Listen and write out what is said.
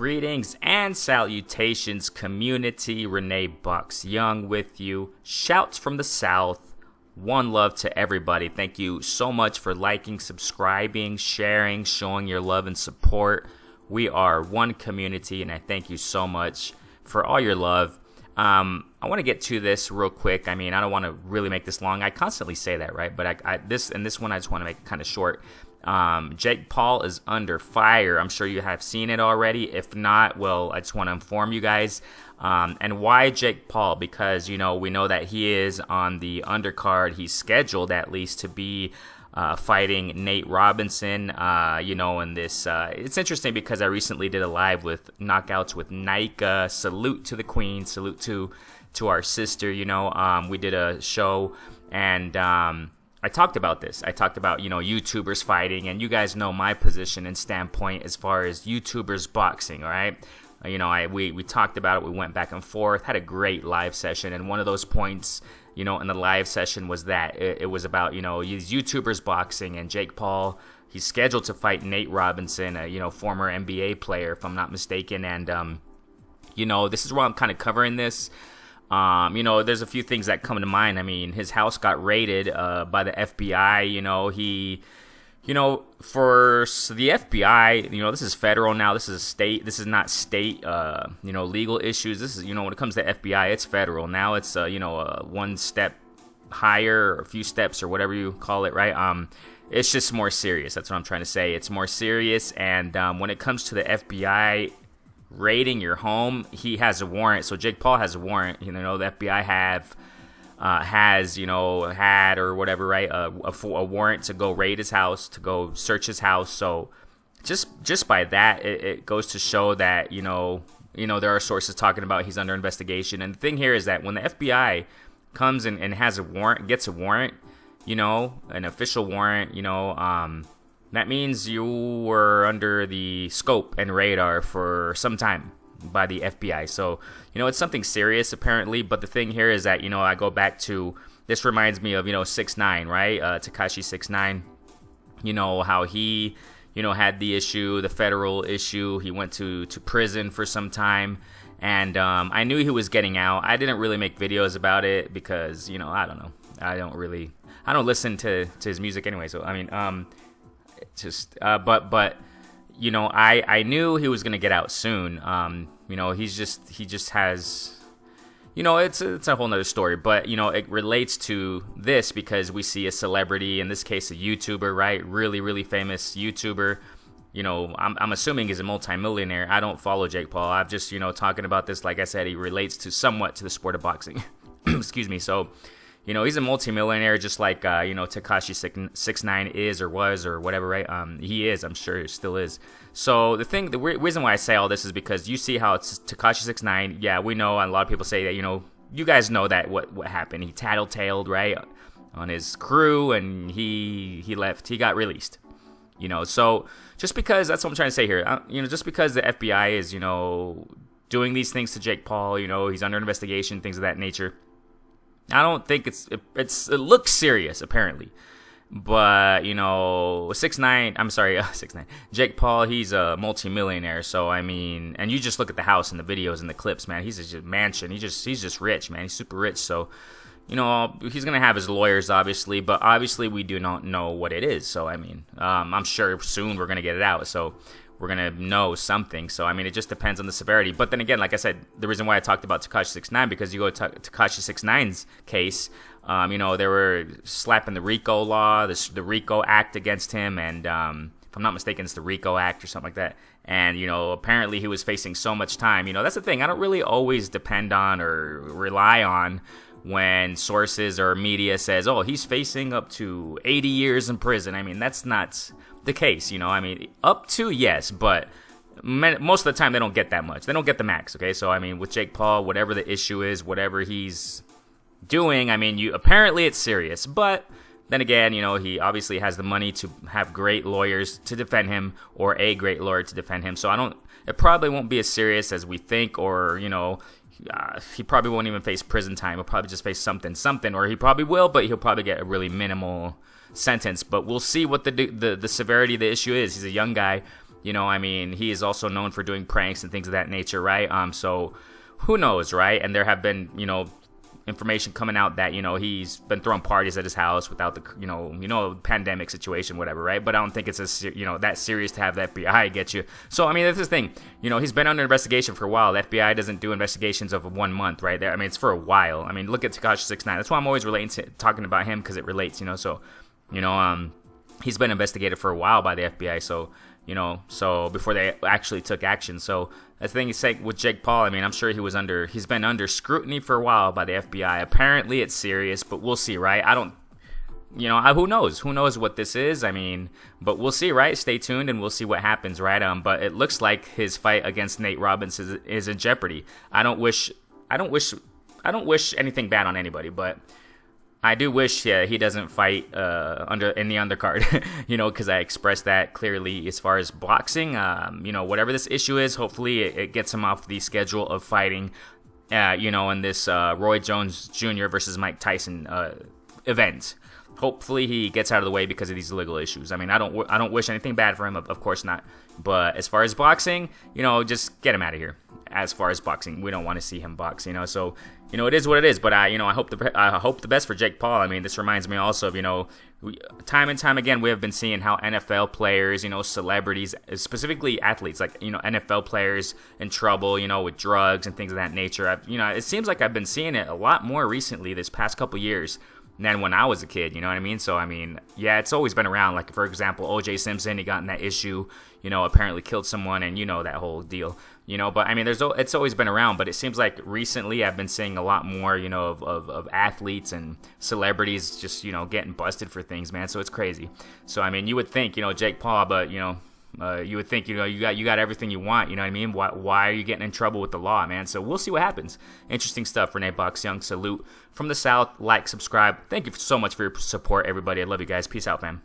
Greetings and salutations, community. Renee Bucks Young with you. Shouts from the South. One love to everybody. Thank you so much for liking, subscribing, sharing, showing your love and support. We are one community, and I thank you so much for all your love. I want to get to this real quick. I mean, I don't want to really make this long. I constantly say that, right? But this one I just want to make it kind of short. Jake Paul is under fire. I'm sure you have seen it already. If not, well, I just want to inform you guys. And why Jake Paul? Because, we know that he is on the undercard. He's scheduled at least to be fighting Nate Robinson, in this. It's interesting because I recently did a live with Knockouts with Nika. Salute to the queen. Salute to our sister, we did a show and I talked about this. I talked about, YouTubers fighting, and you guys know my position and standpoint as far as YouTubers boxing, all right? We talked about it. We went back and forth, had a great live session, and one of those points, in the live session was that it was about, these YouTubers boxing, and Jake Paul, he's scheduled to fight Nate Robinson, a former NBA player, if I'm not mistaken, and, this is why I'm kind of covering this. There's a few things that come to mind. I mean, his house got raided by the FBI. For the FBI, this is federal now. This is state. This is not state, legal issues. This is, when it comes to FBI, it's federal. Now it's, one step higher, or a few steps, or whatever you call it, right? It's just more serious. That's what I'm trying to say. It's more serious. And when it comes to the FBI raiding your home, he has a warrant. So Jake Paul has a warrant. The FBI had or whatever, right? A warrant to go raid his house, to go search his house. So just by that, it goes to show that there are sources talking about he's under investigation. And the thing here is that when the FBI comes and has a warrant, gets a warrant, an official warrant, that means you were under the scope and radar for some time by the FBI. So, it's something serious apparently. But the thing here is that, I go back to, this reminds me of, 6ix9ine, right? Tekashi 6ix9ine, how he, had the issue, the federal issue. He went to prison for some time. And I knew he was getting out. I didn't really make videos about it because, I don't know. I don't listen to his music anyway. So, I mean, I knew he was gonna get out soon. He just has, it's a whole nother story. But it relates to this because we see a celebrity, in this case a YouTuber, right? Really, really famous YouTuber. I'm assuming he's a multimillionaire. I don't follow Jake Paul. I'm just talking about this. Like I said, he relates somewhat to the sport of boxing. Excuse me. So. He's a multimillionaire, just like, Tekashi 6ix9ine is or was or whatever, right? He is, I'm sure he still is. So the reason why I say all this is because you see how it's Tekashi 6ix9ine. Yeah, we know, and a lot of people say that, you guys know that what happened. He tattletaled, right, on his crew, and he left. He got released. So just because, that's what I'm trying to say here. Just because the FBI is, doing these things to Jake Paul, he's under investigation, things of that nature. I don't think it looks serious apparently, but 6ix9ine, Jake Paul, he's a multimillionaire. So I mean, and you just look at the house and the videos and the clips, man. He's just a mansion. He's just rich, man. He's super rich. So he's gonna have his lawyers, obviously, but obviously we do not know what it is. So I mean, I'm sure soon we're gonna get it out. So we're going to know something. So, I mean, it just depends on the severity. But then again, like I said, the reason why I talked about Tekashi 6ix9ine, because you go to Tekashi 6ix9ine's case, they were slapping the RICO law, the RICO Act against him. And if I'm not mistaken, it's the RICO Act or something like that. And, apparently he was facing so much time. That's the thing. I don't really always depend on or rely on when sources or media says, oh, he's facing up to 80 years in prison. I mean, that's not the case, I mean, up to, yes, but most of the time they don't get that much. They don't get the max, okay? So, I mean, with Jake Paul, whatever the issue is, whatever he's doing, I mean, apparently it's serious. But then again, he obviously has the money to have great lawyers to defend him, or a great lawyer to defend him. So it probably won't be as serious as we think, or, he probably won't even face prison time. He'll probably just face something, or he probably will, but he'll probably get a really minimal sentence. But we'll see what the severity of the issue is. He's a young guy. You know, I mean, he is also known for doing pranks and things of that nature, right? So who knows, right? And there have been, information coming out that, he's been throwing parties at his house without the, pandemic situation, whatever, right? But I don't think it's that serious to have the FBI get you. So, I mean, that's the thing. He's been under investigation for a while. The FBI doesn't do investigations of 1 month, right? There, I mean, it's for a while. I mean, look at Tekashi 6ix9ine. That's why I'm always talking about him, because it relates, So, he's been investigated for a while by the FBI. So, so before they actually took action. So the thing is, with Jake Paul, I mean, I'm sure he's been under scrutiny for a while by the FBI. Apparently it's serious, but we'll see, right? Who knows? Who knows what this is? I mean, but we'll see, right? Stay tuned and we'll see what happens, right? But it looks like his fight against Nate Robinson is in jeopardy. I don't wish anything bad on anybody, but I do wish he doesn't fight in the undercard, because I expressed that clearly as far as boxing. Whatever this issue is, hopefully it gets him off the schedule of fighting, in this Roy Jones Jr. versus Mike Tyson event. Hopefully he gets out of the way because of these legal issues. I mean, I don't wish anything bad for him, of course not. But as far as boxing, just get him out of here. As far as boxing, we don't want to see him box, So, it is what it is. But I hope the best for Jake Paul. I mean, this reminds me also of, time and time again, we have been seeing how NFL players, celebrities, specifically athletes, like, NFL players in trouble, with drugs and things of that nature. It seems like I've been seeing it a lot more recently this past couple years than when I was a kid, you know what I mean? So, I mean, yeah, it's always been around. Like, for example, O.J. Simpson, he got in that issue, apparently killed someone, and that whole deal, But, I mean, it's always been around, but it seems like recently I've been seeing a lot more, of athletes and celebrities just, getting busted for things, man. So it's crazy. So, I mean, you would think, Jake Paul, but, you would think, you got everything you want, you know what I mean? Why are you getting in trouble with the law, man? So we'll see what happens. Interesting stuff. Renee Box Young, salute from the South. Like, subscribe. Thank you so much for your support, everybody. I love you guys. Peace out, fam.